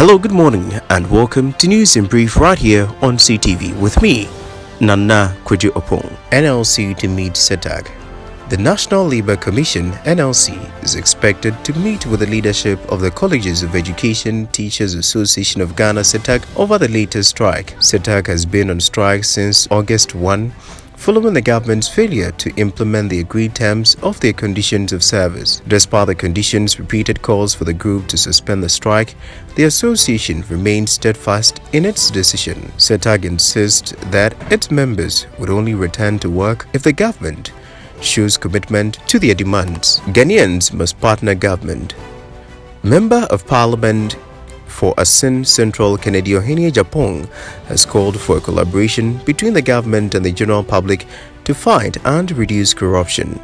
Hello, good morning, and welcome to News in Brief right here on CTV with me, Nana Kwadjo Oppong. NLC to meet SETAG. The National Labour Commission (NLC) is expected to meet with the leadership of the Colleges of Education Teachers Association of Ghana (SETAG) over the latest strike. SETAG has been on strike since August 1, following the government's failure to implement the agreed terms of their conditions of service. Despite the conditions' repeated calls for the group to suspend the strike, the association remains steadfast in its decision. SETAG insists that its members would only return to work if the government shows commitment to their demands. Ghanaians must partner government. Member of Parliament for Asin Central Kennedy Kwadjo Oppong has called for a collaboration between the government and the general public to fight and reduce corruption.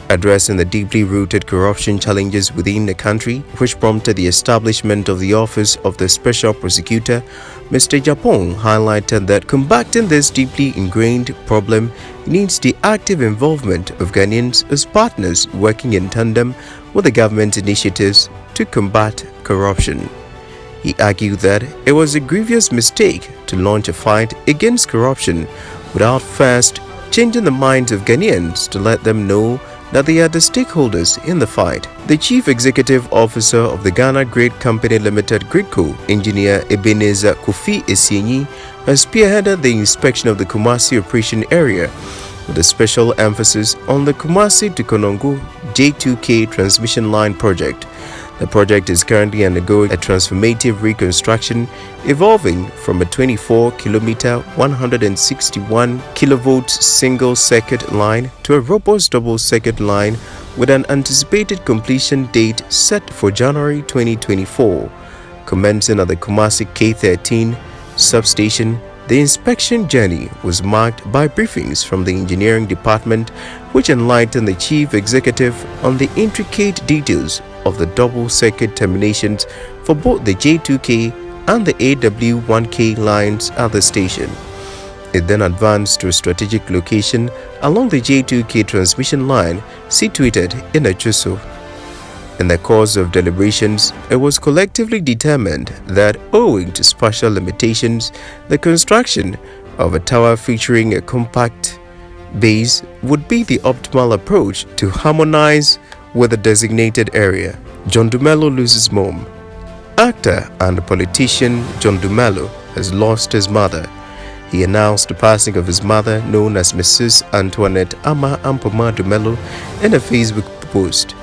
Addressing the deeply rooted corruption challenges within the country, which prompted the establishment of the Office of the Special Prosecutor, Mr. Oppong highlighted that combating this deeply ingrained problem needs the active involvement of Ghanaians as partners working in tandem with the government initiatives to combat corruption. He argued that it was a grievous mistake to launch a fight against corruption without first changing the minds of Ghanaians to let them know that they are the stakeholders in the fight. The Chief Executive Officer of the Ghana Great Company Limited (GRIDCO), Engineer Ebenezer Kofi Esienyi, has spearheaded the inspection of the Kumasi operation area with a special emphasis on the Kumasi to Konongo J2K transmission line project. The project is currently undergoing a transformative reconstruction, evolving from a 24-kilometer, 161-kilovolt single-circuit line to a robust double-circuit line with an anticipated completion date set for January 2024. Commencing at the Kumasi K13 substation, the inspection journey was marked by briefings from the engineering department, which enlightened the chief executive on the intricate details of the double-circuit terminations for both the J2K and the AW1K lines at the station. It then advanced to a strategic location along the J2K transmission line situated in Achuso. In the course of deliberations, it was collectively determined that, owing to spatial limitations, the construction of a tower featuring a compact base would be the optimal approach to harmonize with the designated area. John Dumelo loses mom. Actor and politician John Dumelo has lost his mother. He announced the passing of his mother, known as Mrs. Antoinette Ama Ampoma Dumelo, in a Facebook post.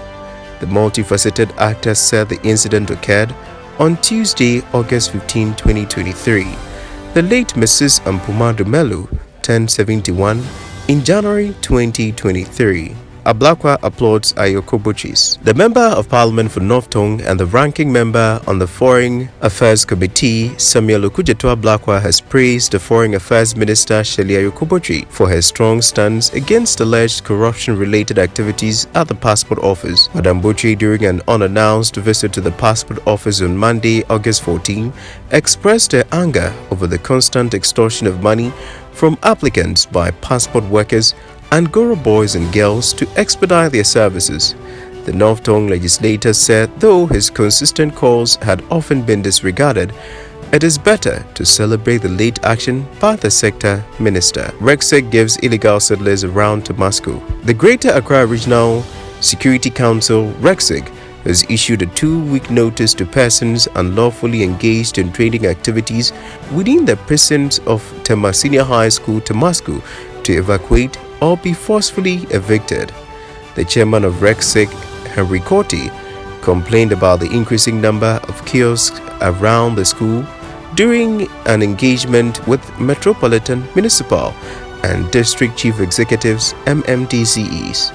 The multifaceted actor said the incident occurred on Tuesday, August 15, 2023. The late Mrs. Ampoma Dumelo turned 71 in January 2023. Ablakwa applauds Ayoko Bochis. The Member of Parliament for North Tongue and the ranking member on the Foreign Affairs Committee, Samuel Okudzeto Ablakwa, has praised the Foreign Affairs Minister Shirley Ayoko Bochis for her strong stance against alleged corruption-related activities at the Passport Office. Madam Bochis, during an unannounced visit to the Passport Office on Monday, August 14, expressed her anger over the constant extortion of money from applicants by passport workers and Goro boys and girls to expedite their services. The North Tongue legislator said though his consistent calls had often been disregarded, it is better to celebrate the late action by the sector minister. RECSEC gives illegal settlers a round to Moscow. The Greater Accra Regional Security Council (RECSEC) has issued a 2-week notice to persons unlawfully engaged in trading activities within the precincts of Tema Senior High School, Temasco, to evacuate or be forcefully evicted. The chairman of RECSEC, Henry Corti, complained about the increasing number of kiosks around the school during an engagement with Metropolitan, Municipal, and District Chief Executives (MMDCEs).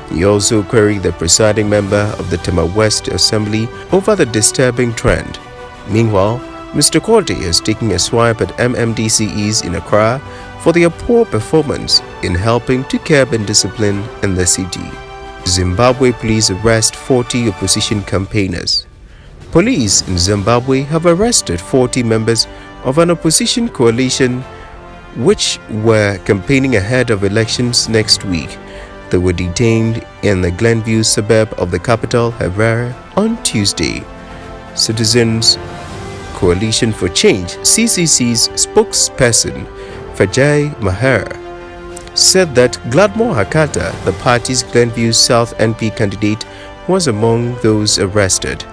He also queried the presiding member of the Tema West Assembly over the disturbing trend. Meanwhile, Mr. Corti is taking a swipe at MMDCEs in Accra for their poor performance in helping to curb indiscipline in the city. Zimbabwe police arrest 40 opposition campaigners. Police in Zimbabwe have arrested 40 members of an opposition coalition which were campaigning ahead of elections next week. They were detained in the Glenview suburb of the capital, Harare, on Tuesday. Citizens Coalition for Change (CCC's) spokesperson Fajai Maher said that Gladmore Hakata, the party's Glenview South NP candidate, was among those arrested.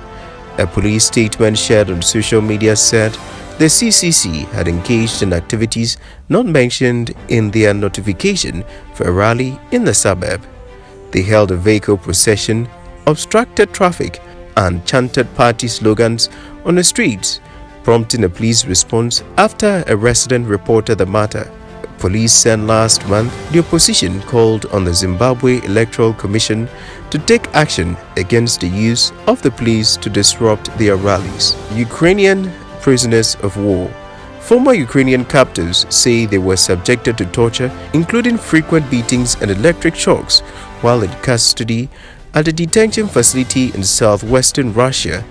A police statement shared on social media said the CCC had engaged in activities not mentioned in their notification for a rally in the suburb. They held a vehicle procession, obstructed traffic, and chanted party slogans on the streets, prompting a police response after a resident reported the matter. Police said last month the opposition called on the Zimbabwe Electoral Commission to take action against the use of the police to disrupt their rallies. Ukrainian prisoners of war. Former Ukrainian captives say they were subjected to torture, including frequent beatings and electric shocks, while in custody at a detention facility in southwestern Russia,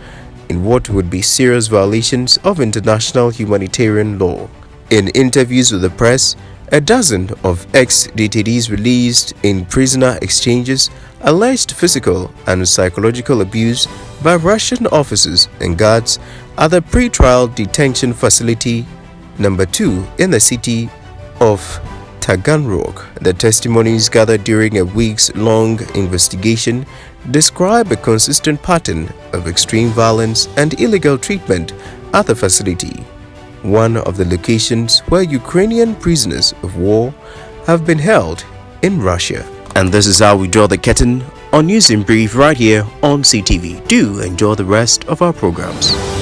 in what would be serious violations of international humanitarian law. In interviews with the press, a dozen of ex-detainees released in prisoner exchanges alleged physical and psychological abuse by Russian officers and guards at the pre-trial detention facility number 2 in the city of Taganrog. The testimonies gathered during a weeks-long investigation describe a consistent pattern of extreme violence and illegal treatment at the facility, one of the locations where Ukrainian prisoners of war have been held in Russia. And this is how we draw the curtain on News in Brief right here on CTV. Do enjoy the rest of our programs.